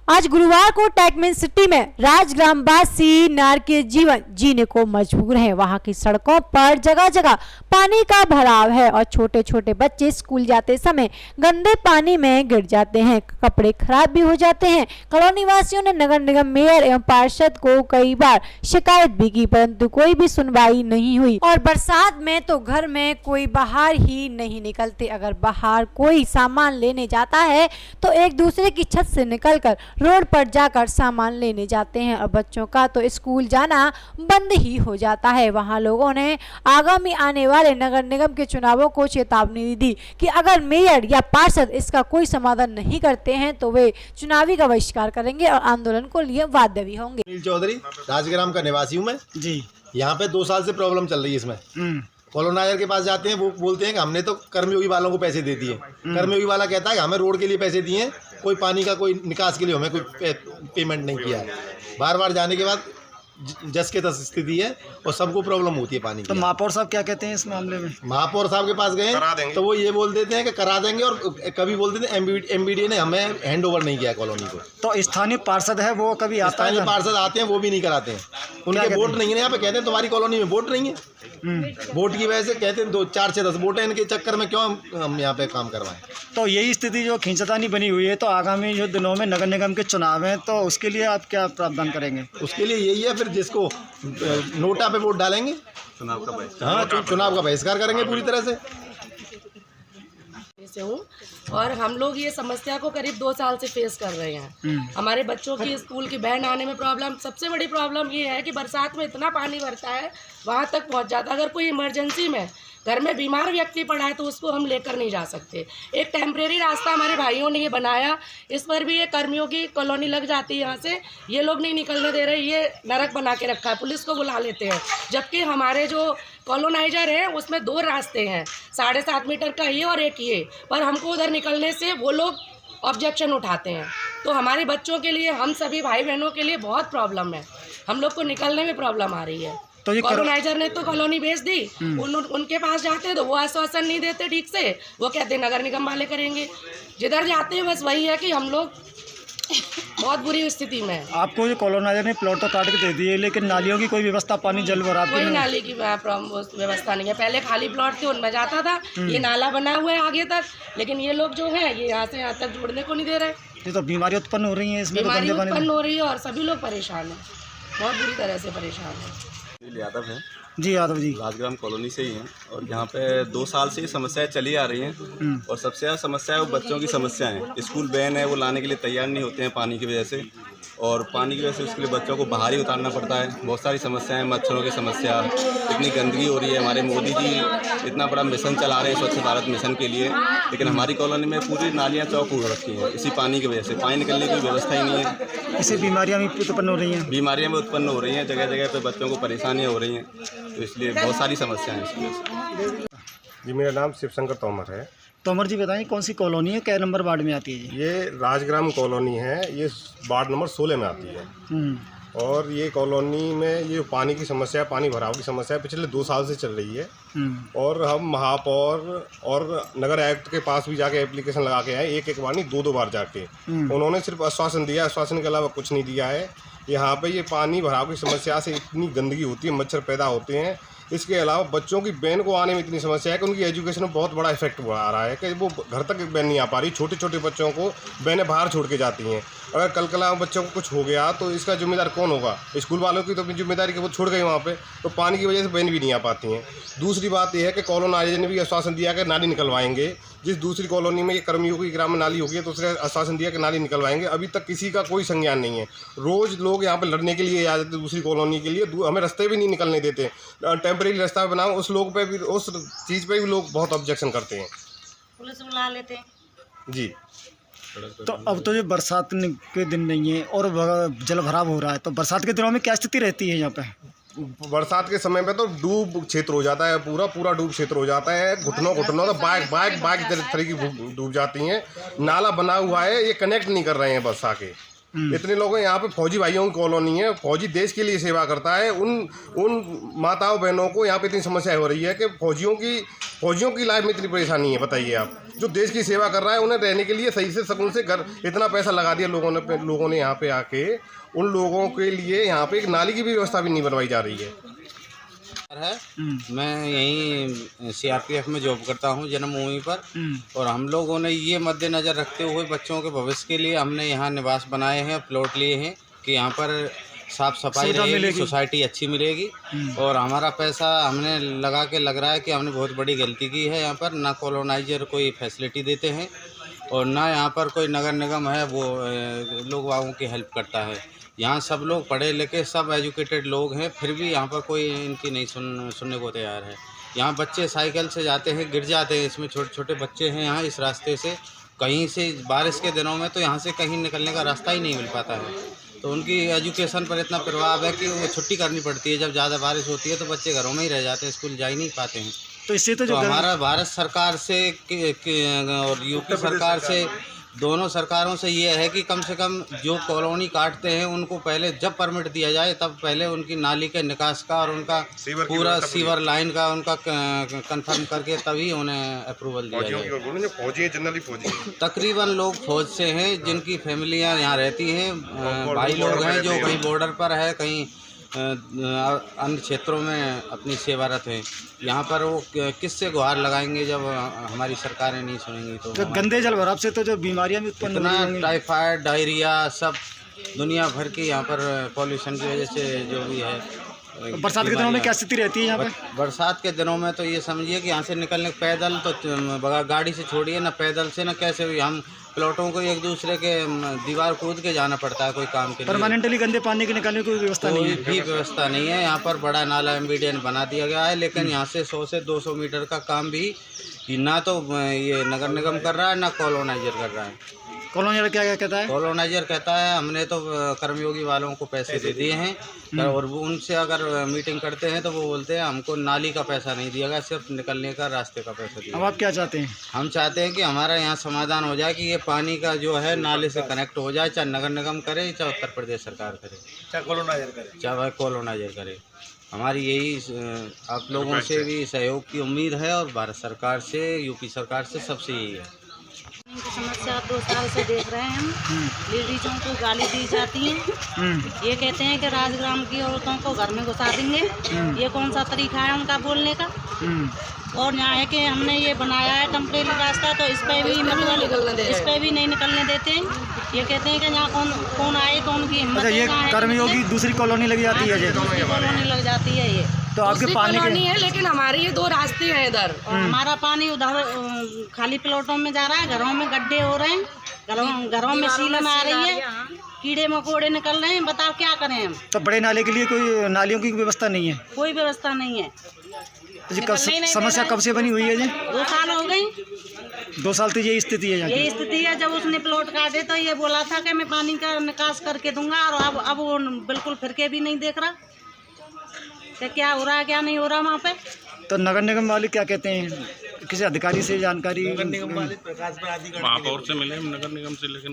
आज गुरुवार को टैकमिन सिटी में राजग्राम वासी नारकीय जीवन जीने को मजबूर हैं। वहां की सड़कों पर जगह जगह पानी का भराव है और छोटे छोटे बच्चे स्कूल जाते समय गंदे पानी में गिर जाते हैं, कपड़े खराब भी हो जाते हैं। कॉलोनी वासियों ने नगर निगम मेयर एवं पार्षद को कई बार शिकायत भी की, परंतु कोई भी सुनवाई नहीं हुई। और बरसात में तो घर में कोई बाहर ही नहीं निकलते। अगर बाहर कोई सामान लेने जाता है तो एक दूसरे की छत से निकलकर रोड पर जाकर सामान लेने जाते हैं और बच्चों का तो स्कूल जाना बंद ही हो जाता है। वहां लोगों ने आगामी आने वाले नगर निगम के चुनावों को चेतावनी दी कि अगर मेयर या पार्षद इसका कोई समाधान नहीं करते हैं तो वे चुनावी का बहिष्कार करेंगे और आंदोलन को लिए बाध्य भी होंगे। अनिल चौधरी राजग्राम का निवासी हूँ मैं जी। यहाँ पे 2 साल से प्रॉब्लम चल रही है इसमें। कॉलोनाइजर के पास जाते हैं, वो बोलते हैं कि हमने तो कर्मयोगी वालों को पैसे दे दिए। कर्मयोगी वाला कहता है कि हमें रोड के लिए पैसे दिए, कोई पानी का कोई निकास के लिए हमें कोई पेमेंट नहीं किया है। बार बार जाने के बाद जस के तस स्थिति है और सबको प्रॉब्लम होती है पानी की। तो महापौर साहब क्या कहते हैं इस मामले में? महापौर साहब के पास गए तो वो ये बोल देते हैं कि करा देंगे और कभी बोल देते हैं एमबीडी ने हमें हैंड ओवर नहीं किया कॉलोनी को। तो स्थानीय पार्षद है वो कभी आता है? स्थानीय पार्षद आते हैं वो भी नहीं कराते हैं, उनके वोट नहीं है यहाँ पे। कहते हैं तुम्हारी कॉलोनी में वोट नहीं है, वोट की वजह से कहते हैं 2, 4 से 10 वोट है, इनके चक्कर में क्यों हम यहाँ पे काम करवाएं। तो यही स्थिति जो खींचतानी बनी हुई है, तो आगामी जो दिनों में नगर निगम के चुनाव हैं तो उसके लिए आप क्या प्रावधान करेंगे? उसके लिए यही है, फिर जिसको नोटा पे वोट डालेंगे चुनाव का बहिष्कार करेंगे पूरी तरह से हूँ। और हम लोग ये समस्या को करीब 2 साल से फेस कर रहे हैं। हमारे बच्चों की स्कूल की वैन आने में प्रॉब्लम, सबसे बड़ी प्रॉब्लम ये है कि बरसात में इतना पानी भरता है वहाँ तक पहुँच जाता है। अगर कोई इमरजेंसी में घर में बीमार व्यक्ति पड़ा है तो उसको हम लेकर नहीं जा सकते। एक टेम्परेरी रास्ता हमारे भाइयों ने ये बनाया, इस पर भी ये कर्मियों की कॉलोनी लग जाती है। यहाँ से ये लोग नहीं निकलने दे रहे, ये नरक बना के रखा है, पुलिस को बुला लेते हैं। जबकि हमारे जो कॉलोनाइजर हैं उसमें 2 रास्ते हैं, 7.5 मीटर का ये और एक ये, पर हमको उधर निकलने से वो लोग ऑब्जेक्शन उठाते हैं। तो हमारे बच्चों के लिए, हम सभी भाई बहनों के लिए बहुत प्रॉब्लम है, हम लोग को निकलने में प्रॉब्लम आ रही है। तो कॉलोनाइजर ने तो कॉलोनी भेज दी, उनके पास जाते हैं तो वो आश्वासन नहीं देते ठीक से, वो कहते हैं नगर निगम वाले करेंगे। जिधर जाते हैं बस वही है कि हम लोग बहुत बुरी स्थिति में है। आपको जो कॉलोनाइजर ने प्लॉट तो काट के दे दिए, लेकिन नालियों की कोई व्यवस्था, पानी जल भराव कोई नाली की व्यवस्था नहीं है। पहले खाली प्लॉट थे, उनमें जाता था, ये नाला बना हुआ है आगे तक, लेकिन ये लोग जो है ये यहाँ से यहाँ तक जोड़ने को नहीं दे रहे। ये तो बीमारी उत्पन्न हो रही है, इसमें बीमारी उत्पन्न हो रही है और सभी लोग परेशान हैं, बहुत बुरी तरह से परेशान हैं। यादव है जी, यादव जी राजग्राम कॉलोनी से ही हैं और यहाँ पे 2 साल से ये समस्याएं चली आ रही हैं। और सबसे ज़्यादा समस्या है वो बच्चों की समस्या है। स्कूल वैन है वो लाने के लिए तैयार नहीं होते हैं पानी की वजह से, और पानी की वजह से उसके लिए बच्चों को बाहर ही उतारना पड़ता है। बहुत सारी समस्याएं, मच्छरों की समस्या, इतनी गंदगी हो रही है। हमारे मोदी जी इतना बड़ा मिशन चला रहे हैं स्वच्छ भारत मिशन के लिए, लेकिन हमारी कॉलोनी में पूरी नालियाँ चौक हो रखी हैं इसी पानी की वजह से। पानी निकलने की कोई व्यवस्था ही नहीं है। इससे बीमारियाँ भी उत्पन्न हो रही हैं। बीमारियाँ भी उत्पन्न हो रही हैं, जगह जगह पे बच्चों को परेशानियाँ हो रही हैं, तो इसलिए बहुत सारी समस्याएं हैं इस वजह से। जी, मेरा नाम शिवशंकर तोमर है। तोमर जी बताइए कौन सी कॉलोनी है, कै नंबर वार्ड में आती है जी? ये राजग्राम कॉलोनी है, ये वार्ड नंबर 16 में आती है। और ये कॉलोनी में ये पानी की समस्या, पानी भराव की समस्या पिछले 2 साल से चल रही है। और हम महापौर और नगर आयुक्त के पास भी जाके एप्लीकेशन लगा के आए, एक बार नहीं 2 बार जाके। उन्होंने सिर्फ आश्वासन दिया, आश्वासन के अलावा कुछ नहीं दिया है। यहाँ पे ये पानी भराव की समस्या से इतनी गंदगी होती है, मच्छर पैदा होते हैं। इसके अलावा बच्चों की वैन को आने में इतनी समस्या है कि उनकी एजुकेशन में बहुत बड़ा इफेक्ट आ रहा है कि वो घर तक वैन नहीं आ पा रही। छोटे छोटे बच्चों को वैनें बाहर छोड़ के जाती हैं। अगर कल कला बच्चों को कुछ हो गया तो इसका जिम्मेदार कौन होगा? स्कूल वालों की तो अपनी जिम्मेदारी कि वो छोड़ गए वहाँ पे, तो पानी की वजह से वैन भी नहीं आ पाती हैं। दूसरी बात यह है कि कॉलोनाइजर ने भी आश्वासन दिया कि नाली निकलवाएंगे। जिस दूसरी कॉलोनी में ये कर्मयोगी ग्राम में नाली होगी तो उसने आश्वासन दिया कि नाली निकलवाएंगे। अभी तक किसी का कोई संज्ञान नहीं है। रोज़ लोग यहाँ पर लड़ने के लिए आ जाते दूसरी कॉलोनी के लिए, हमें रास्ते भी नहीं निकलने देते। टेम्परेरी रास्ता बनाओ, उस लोग पे भी, उस चीज़ पे भी लोग बहुत ऑब्जेक्शन करते हैं, पुलिस बुला लेते हैं जी। तो अब तो जो बरसात के दिन नहीं है और जल भराव हो रहा है, तो बरसात के दिनों में क्या स्थिति रहती है यहाँ पे? बरसात के समय पे तो डूब क्षेत्र हो जाता है, पूरा डूब क्षेत्र हो जाता है। घुटनों तो बाइक तरह की डूब जाती हैं। नाला बना हुआ है, ये कनेक्ट नहीं कर रहे हैं बस आके। इतने लोग हैं यहाँ पे। फौजी भाइयों की कॉलोनी है, फौजी देश के लिए सेवा करता है। उन माताओं बहनों को यहाँ पे इतनी समस्या हो रही है कि फौजियों की लाइफ में इतनी परेशानी है। बताइए आप, जो देश की सेवा कर रहा है उन्हें रहने के लिए सही से सकून से घर, इतना पैसा लगा दिया लोगों ने यहाँ पे आके, उन लोगों के लिए यहाँ पे एक नाली की भी व्यवस्था भी नहीं बनवाई जा रही है। मैं यहीं सीआरपीएफ में जॉब करता हूँ जन्मभूमि पर, और हम लोगों ने ये मद्देनज़र रखते हुए बच्चों के भविष्य के लिए हमने यहाँ निवास बनाए हैं, प्लॉट लिए हैं कि यहाँ पर साफ़ सफाई रहेगी, सोसाइटी अच्छी मिलेगी। और हमारा पैसा हमने लगा के लग रहा है कि हमने बहुत बड़ी गलती की है। यहाँ पर ना कॉलोनाइजर कोई फैसिलिटी देते हैं और ना यहाँ पर कोई नगर निगम है वो लोग वालों की हेल्प करता है। यहाँ सब लोग पढ़े लिखे, सब एजुकेटेड लोग हैं, फिर भी यहाँ पर कोई इनकी नहीं सुनने को तैयार है। यहाँ बच्चे साइकिल से जाते हैं, गिर जाते हैं। इसमें छोटे छोटे बच्चे हैं यहाँ इस रास्ते से, कहीं से बारिश के दिनों में तो यहाँ से कहीं निकलने का रास्ता ही नहीं मिल पाता है। तो उनकी एजुकेशन पर इतना प्रभाव है कि वो छुट्टी करनी पड़ती है। जब ज़्यादा बारिश होती है तो बच्चे घरों में ही रह जाते हैं, स्कूल जा ही नहीं पाते हैं। तो इससे तो जो हमारा भारत सरकार से और यूपी सरकार से, दोनों सरकारों से ये है कि कम से कम जो कॉलोनी काटते हैं उनको पहले जब परमिट दिया जाए तब पहले उनकी नाली के निकास का और उनका पूरा सीवर लाइन का उनका कंफर्म करके तभी उन्हें अप्रूवल दिया जाए। फौजी जनरली फौजी तकरीबन लोग फौज से हैं जिनकी फैमिलियां यहाँ रहती हैं। भाई लोग हैं जो कहीं बॉर्डर पर है, कहीं अन्य क्षेत्रों में अपनी सेवारत हैं। यहाँ पर वो किससे गुहार लगाएंगे जब हमारी सरकारें नहीं सुनेंगी। तो गंदे जल भराव से तो जो बीमारियां भी उत्पन्न हो रही होंगी, टाइफाइड, डायरिया, सब दुनिया भर की यहाँ पर पॉल्यूशन की वजह से जो भी है। तो बरसात के दिनों में क्या स्थिति रहती है यहाँ पे? बरसात के दिनों में तो ये समझिए कि यहाँ से निकलने पैदल तो गाड़ी से छोड़िए, ना पैदल से ना कैसे भी, हम प्लॉटों को एक दूसरे के दीवार कूद के जाना पड़ता है कोई काम के लिए। परमानेंटली गंदे पानी के निकालने की कोई व्यवस्था नहीं है? कोई भी व्यवस्था नहीं है। यहाँ पर बड़ा नाला एमबीडीएन बना दिया गया है, लेकिन यहाँ से 100 से 200 मीटर का काम भी ना तो ये नगर निगम कर रहा है ना कॉलोनाइजर कर रहा है। कॉलोनाइजर क्या कहता है? कॉलोनाइजर कहता है हमने तो कर्मयोगी वालों को पैसे दे दिए हैं, और वो उनसे अगर मीटिंग करते हैं तो वो बोलते हैं हमको नाली का पैसा नहीं दिया गया, सिर्फ निकलने का रास्ते का पैसा दिया। अब आप क्या चाहते हैं? हम चाहते हैं कि हमारा यहाँ समाधान हो जाए कि ये पानी का जो है नाले से कनेक्ट हो जाए, चाहे नगर निगम करे चाहे उत्तर प्रदेश सरकार करे, चाहे कॉलोनाइजर करे। हमारी यही आप लोगों से भी सहयोग की उम्मीद है और भारत सरकार से, यूपी सरकार से, सबसे यही है। की समस्या 2 साल से देख रहे हैं हम। लेडीजों को गाली दी जाती है, ये कहते हैं कि राजग्राम की औरतों को घर में घुसा देंगे। ये कौन सा तरीका है उनका बोलने का? और यहाँ है कि हमने ये बनाया है टेम्परेरी रास्ता, तो इस पे भी मतलब इस पे भी नहीं निकलने देते हैं। ये कहते हैं कि यहाँ कौन आए तो उनकी हिम्मत। अच्छा, ये कर्मयोगी दूसरी कॉलोनी लग जाती है? दूसरी कॉलोनी लग जाती है ये। तो आपके पानी कॉलोनी है, लेकिन हमारे ये 2 रास्ते हैं इधर। और हमारा पानी उधर खाली प्लॉटों में जा रहा है, घरों में गड्ढे हो रहे हैं, घरों में सीलन आ रही है, कीड़े मकोड़े निकल रहे हैं। बताओ क्या करें हम? तो बड़े नाले के लिए कोई नालियों की व्यवस्था नहीं है? कोई व्यवस्था नहीं है। तो समस्या कब से बनी हुई है जी? 2 साल हो गई। 2 साल तो यही स्थिति है यहाँ की? यही स्थिति है। जब उसने प्लॉट काटे तो ये बोला था कि मैं पानी का निकास करके दूंगा, और अब वो बिल्कुल फिर के भी नहीं देख रहा कि क्या हो रहा है क्या नहीं हो रहा वहाँ पे। तो नगर निगम वाले क्या कहते हैं? किसी अधिकारी से जानकारी? महापौर से मिले नगर निगम से, लेकिन